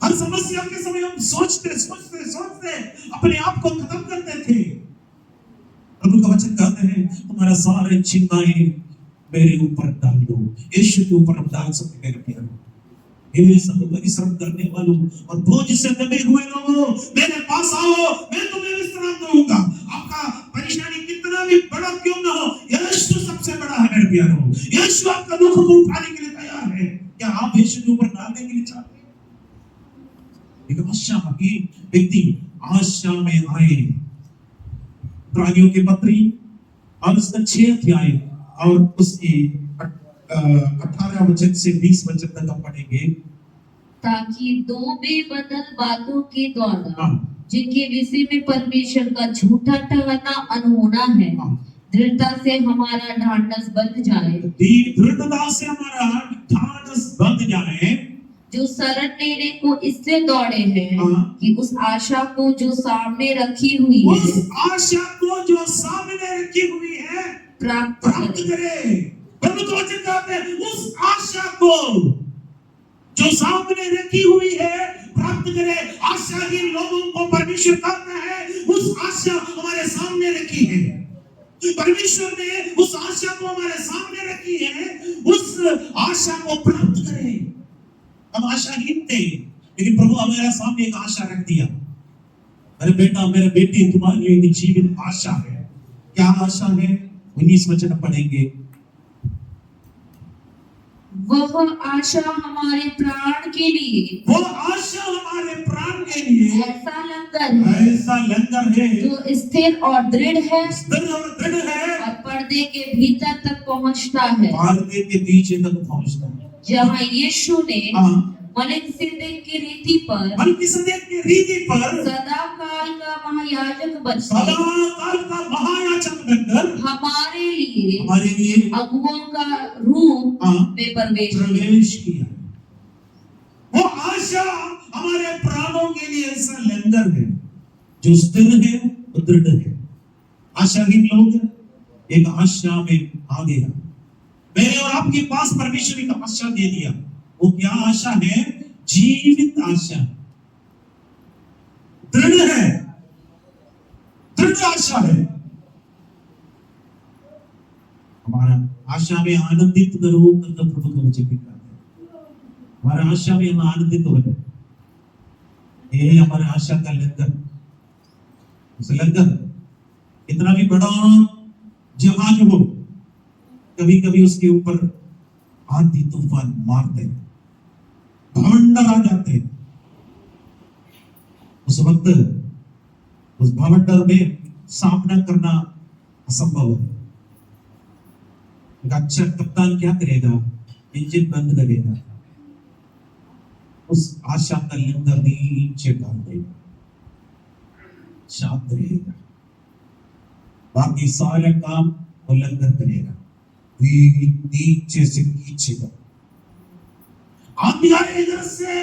हर समस्या के समय हम सोचते सोचते सोचते अपने आप को खत्म करते थे। प्रभु का वचन कहते हैं तुम्हारा सारे चिंताएं मेरे ऊपर डाल दो। यीशु के ऊपर हम डाल सकते हैं मेरे प्यारे। हे सब परिश्रम करने वालों और बोझ से दबे हुए लोगों, मेरे पास आओ, मैं तुम्हें विश्राम दूंगा। आपका परेशानी कितना भी बड़ा क्यों ना हो, यीशु सबसे बड़ा है मेरे प्यारों। यीशु आपका दुख को उठाने के लिए तैयार है। क्या आप यीशु के ऊपर डालने के लिए चाहते हैं? एक आशाहीन व्यक्ति आशा में आए। प्राणियों के पत्री और उसका 6 अध्याय और उसकी 18 वचन से 20 वचन तक हम पढ़ेंगे। ताकि दो बेबदल बातों के द्वारा जिनके विषय में परमेश्वर का झूठा ठहरना अनहोना है, दृढ़ता से हमारा ढांढस बंध जाए। दृढ़ता से हमारा ढांढस बंध जाए। जो शरण लेने को इससे दौड़े हैं कि उस आशा को जो सामने रखी हुई है, उस आशा को जो सामने रखी हुई है प्राप्त करे। प्रभु तो वचन कहते हैं उस आशा को जो सामने रखी हुई है प्राप्त करे। आशाहीन लोगों को परमेश्वर कहता है उस आशा हमारे सामने रखी है। परमेश्वर ने उस आशा को हमारे सामने रखी है, उस आशा को प्राप्त करें। हम आशाहीन थे, लेकिन प्रभु हमारे सामने एक आशा रख दिया। अरे बेटा, मेरे बेटी, तुम्हारे लिए एक जीवित आशा है। क्या आशा है? 19 वचन पढ़ेंगे। वह आशा हमारे प्राण के लिए वो आशा हमारे प्राण के लिए ऐसा लंगर है ऐसा लंगर है जो स्थिर और दृढ़ है स्थिर और दृढ़ है, और पर्दे के भीतर तक पहुंचता है, पर्दे के पीछे तक पहुंचता है। जहाँ यीशु ने हाँ, मलिकिसिदक की रीति पर मलिकिसिदक की रीति पर सदा काल का महायाजक बनकर सदा काल का महायाजक बनकर हमारे लिए हमारे लिए अगुओं का रूप हाँ, में प्रवेश किया। प्रवेश किया। वो आशा हमारे प्राणों के लिए ऐसा लंगर है जो स्थिर है और दृढ़ है। आशाहीन लोग एक आशा में आ गया, मेरे और आपके पास परमेश्वर एक आशा दे दिया। वो क्या आशा है? जीवित आशा, दृढ़ है, दृढ़ आशा है। हमारा आशा में आनंदित करो तो प्रभु का वचन कहता है। हमारा आशा में हम आनंदित हो रहे, ये हमारे आशा का लंगर। उस लंगर इतना भी बड़ा जहाज हो, कभी कभी उसके ऊपर आंधी तूफान मारते, भवंडर आ जाते, उस वक्त उस भवंडर में सामना करना असंभव है। एक अच्छा कप्तान क्या करेगा? इंजन बंद करेगा, उस आशा का लंगर नीचे डाल देगा, शांत रहेगा, बाकी सारा काम वो लंगर करेगा, नीचे से खींचेगा। आंधी आए इधर से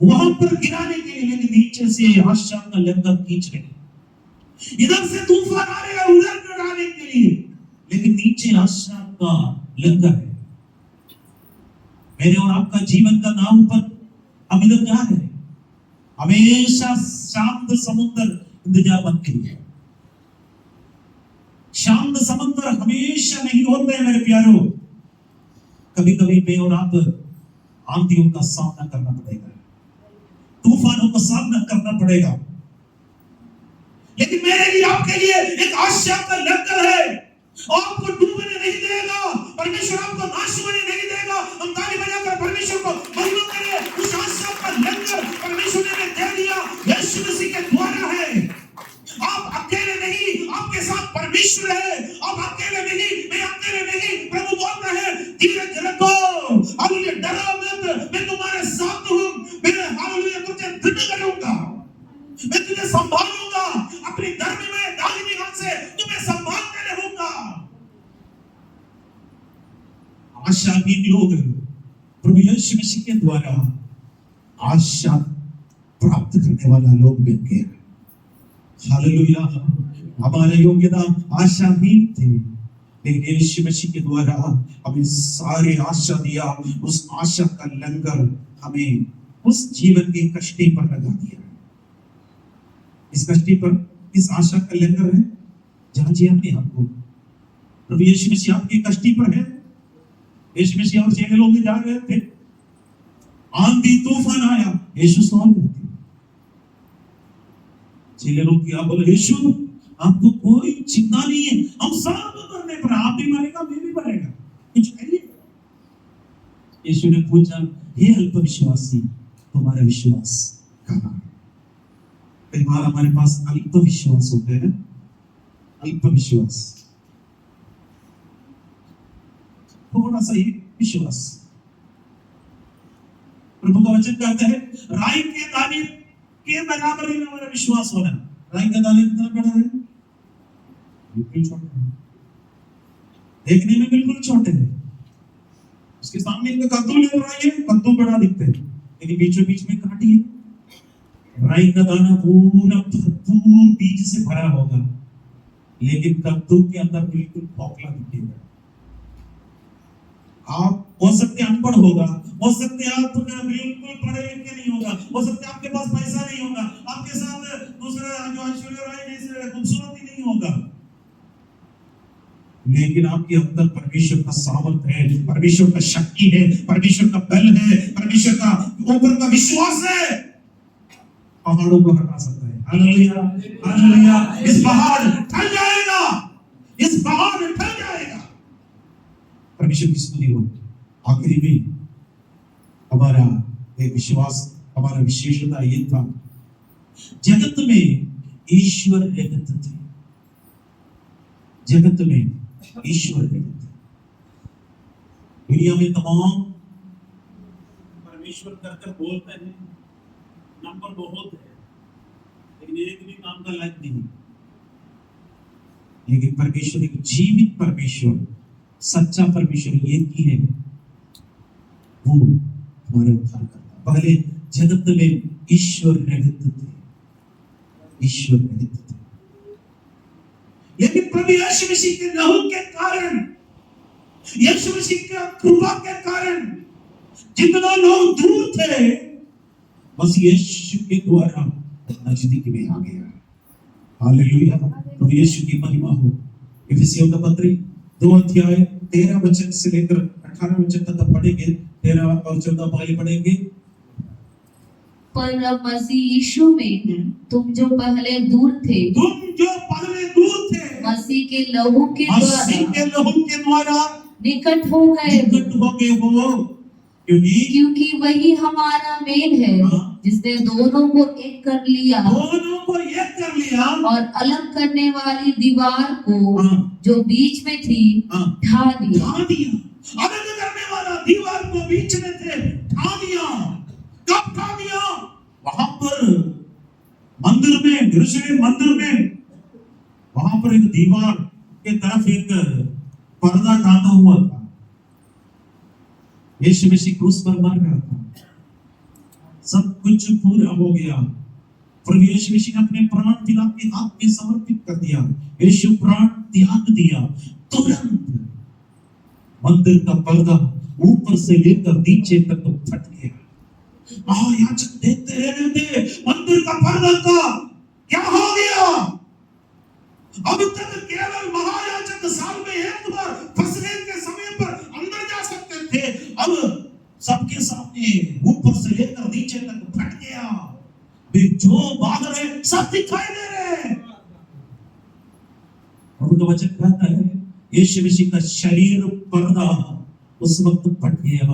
वहां पर गिराने के लिए, लेकिन नीचे से आशा का लंगर खींच रहे। इधर से तूफान आ रहा है उधर गिराने के लिए, लेकिन नीचे आशा का लंगर है। मेरे और आपका जीवन का नाम पर हम इधर जा रहे हैं, हमेशा शांत समुद्र इंतजार बन के लिए। शांत समुद्र हमेशा नहीं होते हैं मेरे प्यारों, कभी कभी मैं और आप आंधियों का सामना करना पड़ेगा, तूफानों का सामना करना पड़ेगा, लेकिन मेरे लिए आपके लिए एक आशा का लंगर है। आपको डूबने नहीं देगा, परमेश्वर आपको नाश होने नहीं देगा। हम ताली बजाकर परमेश्वर को महिमा करें। उस आशा का लंगर परमेश्वर ने दे दिया, यीशु मसीह के द्वारा है। आप अकेले नहीं, आपके साथ परमेश्वर है। आप अकेले नहीं, मैं अकेले नहीं। प्रभु बोलता है धीरज रखो, हालेलुया, डरो मत, मैं तुम्हारे साथ हूं। मैं हालेलुया तुझे दृढ़ करूंगा, मैं तुझे संभालूंगा, अपनी धर्म में दाहिनी हाथ से तुम्हें संभालते रहूंगा। आशाहीन लोग प्रभु यीशु मसीह के द्वारा आशा प्राप्त करने वाला लोग बन गए। हालेलुया, हमारे योग्यता आशाहीन थे, लेकिन यीशु मसीह के द्वारा हमें सारे आशा दिया। उस आशा का लंगर हमें उस जीवन की कश्ती पर लगा दिया। इस कश्ती पर इस आशा का लंगर है, जहां जी अपने आपको प्रभु यीशु मसीह आपकी कश्ती पर है। यीशु मसीह और चेले लोग जा रहे थे, आंधी तूफान आया, यीशु सो रहे थे। चेले लोग क्या बोले, यीशु आपको कोई चिंता नहीं है, हम सब मरने पर, आप भी मरेगा, मैं भी मरेगा, कुछ कहिए। यीशु ने पूछा, हे अल्पविश्वासी, तुम्हारा विश्वास कहाँ है? कई बार हमारे पास अल्प विश्वास होते हैं, अल्प विश्वास, थोड़ा सा ही विश्वास। प्रभु का वचन कहते हैं, राई के दाने के बराबर ही हमारा विश्वास होना। राई का दाने कितना बड़ा है? बिल्कुल छोटा है, देखने में बिल्कुल छोटे हैं। उसके सामने एक कद्दू ले राई है, कद्दू बड़ा दिखते हैं, लेकिन बीचों बीच में कांटी है। राई का दाना पूरा भरपूर बीज से भरा होगा, लेकिन कद्दू के अंदर बिल्कुल खोखला दिखेगा। आप हो सकते अनपढ़ होगा, हो सकते आप बिल्कुल पढ़े लिखे नहीं होगा, हो सकते आपके पास पैसा नहीं होगा, आपके साथ दूसरा जो ऐश्वर्या राय जैसे खूबसूरती नहीं होगा, लेकिन आपके अंदर परमेश्वर का सामर्थ है, परमेश्वर का शक्ति है, परमेश्वर का बल है, परमेश्वर का ऊपर का विश्वास है, पहाड़ों को हटा सकता है। Hallelujah, hallelujah. इस पहाड़ टल जाएगा, इस पहाड़ टल जाएगा। परमेश्वर की स्तुति हो। आखिरी में हमारा एक विश्वास, हमारा विशेषता ये था, जगत में ईश्वर रहते थे, जगत में ईश्वर रहते थे। दुनिया में तमाम परमेश्वर कर कर बोलते हैं, नंबर बहुत है, लेकिन एक भी काम का लायक नहीं। लेकिन परमेश्वर एक जीवित परमेश्वर, सच्चा परमेश्वर एक ही है, वो हमारे उद्धार करता। पहले जगत में ईश्वर रहते थे, ईश्वर रहते थे, लेकिन प्रभु यीशु मसीह के लहू के कारण, यीशु मसीह के कृपा के कारण जितना लोग दूर थे, बस यीशु के द्वारा नजदीक में आ गया। हालेलुया, प्रभु यीशु की महिमा हो। इफिसियों का पत्री 2 अध्याय 13 वचन से लेकर 18 वचन तक पढ़ेंगे, 13 और 14 पहले पढ़ेंगे। पर अब मसीह यीशु में तुम जो पहले दूर थे, मसीह के लहू के द्वारा निकट हो गए हो, क्योंकि वही हमारा मेल है, जिसने दोनों को एक कर लिया और अलग करने वाली दीवार को जो बीच में थी ढा दिया। अलग करने वाला दीवार को बीच में थे, ढा दिया। कब ढा दिया? वहां पर मंदिर में, यरूशलेम मंदिर में, वहां पर एक दीवार के तरफ एक पर्दा टांगा हुआ था। यीशु मसीह क्रूस पर मर गया था, सब कुछ पूरा हो गया। प्रभु यीशु मसीह ने अपने प्राण पिता के हाथ में समर्पित कर दिया। यीशु प्राण त्याग दिया, तुरंत मंदिर का पर्दा ऊपर से लेकर नीचे तक फट गया। महायाजक देखते रहते, मंदिर का पर्दा का क्या हो गया? अब तक केवल महायाजक साल में एक बार फसह के समय पर अंदर जा सकते थे, अब सबके सामने ऊपर से लेकर नीचे तक फट गया। वे जो भाग रहे सब दिखाई दे रहे। उनका वचन कहता है, यीशु मसीह का शरीर पर्दा उस वक्त फट गया।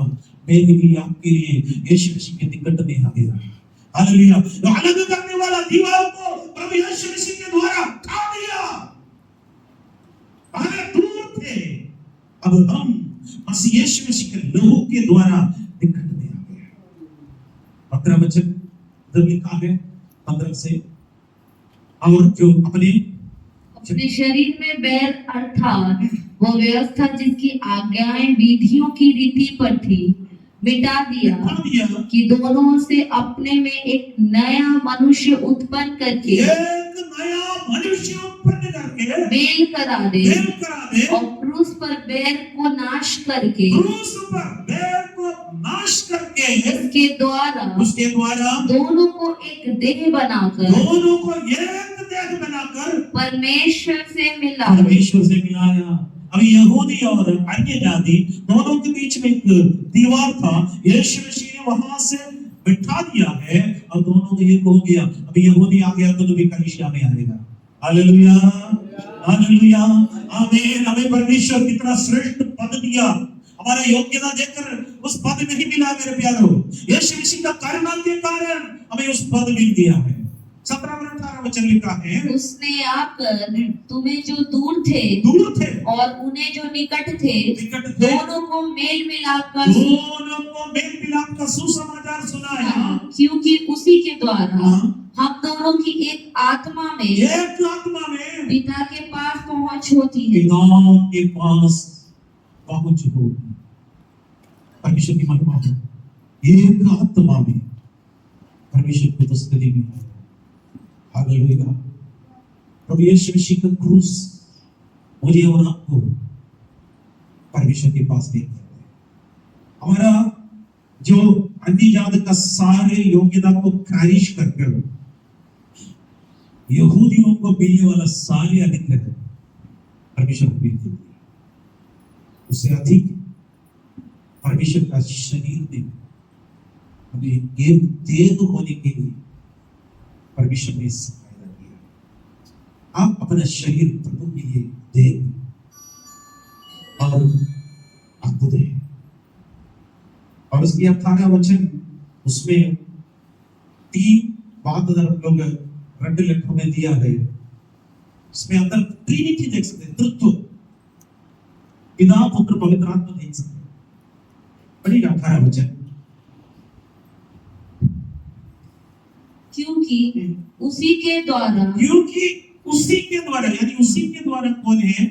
मेरे लिए, आपके लिए यीशु मसीह के निकट में आ गया। हालेलुया। अलग करने वाला दीवार को प्रभु यीशु मसीह के द्वारा ढा दिया। पहले दूर थे, अब हम मसीह यीशु मसीह के लहू के द्वारा निकट में आ गए। 15 वचन जब लिखा है 15 से, और जो अपने शरीर में बैर अर्थात वो व्यवस्था जिसकी आज्ञाएं विधियों की रीति पर थी, मिटा दिया कि दोनों से अपने में एक नया मनुष्य उत्पन्न करके मेल करा दे और क्रूस पर बैर को नाश करके उसके द्वारा दोनों को एक देह बनाकर परमेश्वर से मिलाया। अभी यहूदी और अन्य जाति दोनों के बीच में एक दीवार था, यीशु मसीह ने वहां से बिठा दिया है और दोनों को एक हो गया। अभी यहूदी आ गया तो भी कलीसिया में आएगा। हालेलुया, हालेलुया, आमीन। हमें परमेश्वर कितना श्रेष्ठ पद दिया, हमारा योग्यता देखकर उस पद में ही मिला। मेरे प्यारो, यीशु मसीह का करुणा के कारण हमें उस पद मिल गया है। 17 और 18 वचन लिखा है, उसने आकर तुम्हें जो दूर थे और उन्हें जो निकट थे दोनों को मेल मिलाकर सुसमाचार सुनाया। क्योंकि उसी के द्वारा हम दोनों की एक आत्मा में पिता के पास पहुंच होती है। पिता के पास पहुंच होती। परमेश्वर की महिमा हो। एक आत्मा में परमेश्वर की उपस्थिति में। हालेलुया। प्रभु यीशु मसीह का क्रूस मुझे और आपको परमेश्वर के पास लेकर गया। हमारा जो अन्य जाति का सारे योग्यता को खारिज करके यहूदियों को मिलने वाला सारे अधिकार परमेश्वर को मिल गया। उससे अधिक परमेश्वर का शरीर में हमें एक देह होने के लिए परमेश्वर ने सहायता किया। आप अपना शरीर प्रभु के लिए दें और आपको दें और उसकी 18 वचन उसमें 3 बात अगर हम लोग रेड लेटर में दिया है, इसमें अंदर ट्रिनिटी देख सकते हैं, तृत्व, पिता पुत्र पवित्र आत्मा देख सकते हैं। पढ़िएगा 18 वचन। क्योंकि उसी के द्वारा क्योंकि उसी के द्वारा, यानी उसी के द्वारा कौन है?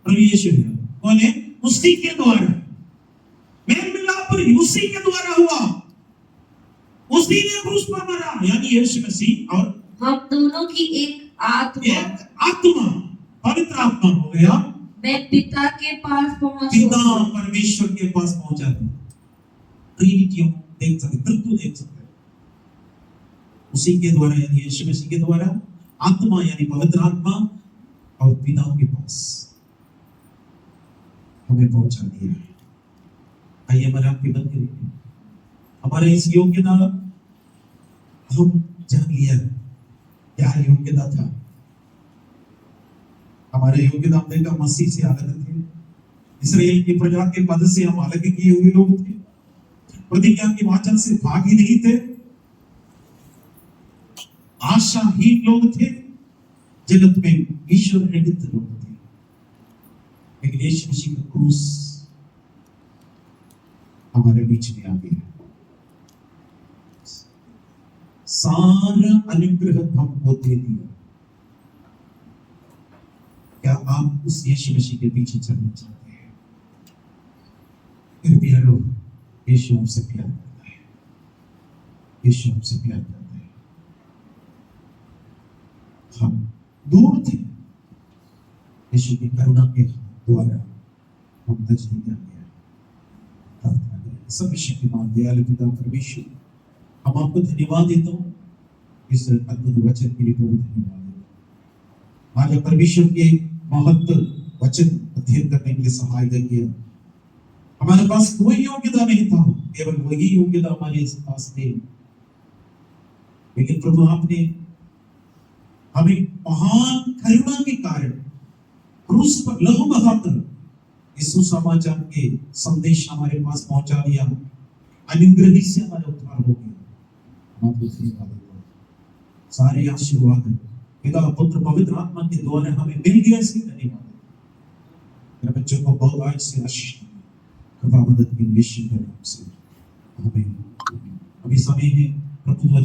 प्रभु यीशु है। कौन है? उसी के द्वारा मेल मिलाप उसी के द्वारा हुआ, उसी ने क्रूस पर मरा, यानी यीशु मसीह, और हम दोनों की एक आत्मा पवित्र आत्मा हो गया, मैं पिता के पास पहुंच पिता परमेश्वर के पास पहुंचा था। ट्रिनिटी देख सकते, तृत्व देख सकते, उसी के द्वारा, यानी यीशु मसीह के द्वारा आत्मा यानी पवित्र आत्मा और पिता के पास हमें पहुंचा दिया है। आइए हमारे आपकी बंद करेंगे। हमारे इस योग्यता हम जान लिया क्या योग्यता था। हमारे योग्यता हमने देखा मसीह से अलग थे, इस्राएल की प्रजा के पद से हम अलग किए हुए लोग थे, प्रतिज्ञा के वाचन से भागी नहीं थे, आशाहीन लोग थे, जगत में ईश्वर रहित लोग थे। लेकिन यीशु मसीह का क्रूस हमारे बीच में आ गया, सारा अनुग्रह हमको दे दिया। क्या आप उस यीशु मसीह के पीछे चलना चाहते हैं? कृपया लो, यीशु हमसे प्यार करता है, यीशु हमसे प्यार करता है। हम दूर थे, यीशु की करुणा के द्वारा हम नजदीक आ गए। प्रार्थना करें। सर्वशक्तिमान दयालु पिता परमेश्वर, हम आपको धन्यवाद देता हूँ इस अद्भुत वचन के लिए, प्रभु धन्यवाद देता हूँ। आज परमेश्वर के महत्व वचन अध्ययन करने के लिए सहायता किया। हमारे पास कोई योग्यता नहीं था, केवल वही योग्यता हमारे पास थी, लेकिन प्रभु आपने हमें महान करुणा के कारण क्रूस पर लहू बहाकर इस सुसमाचार के संदेश हमारे पास पहुंचा दिया। अनुग्रह से हमारा उद्धार हो गया। हम आपको धन्यवाद देते हैं। सारे आशीर्वाद पिता पुत्र पवित्र आत्मा के द्वारा हमें मिल गया, इसलिए धन्यवाद। मेरे बच्चों को बहुत आज से आशीष कृपा मदद की यीशु के नाम से आमीन। अभी समय है प्रभु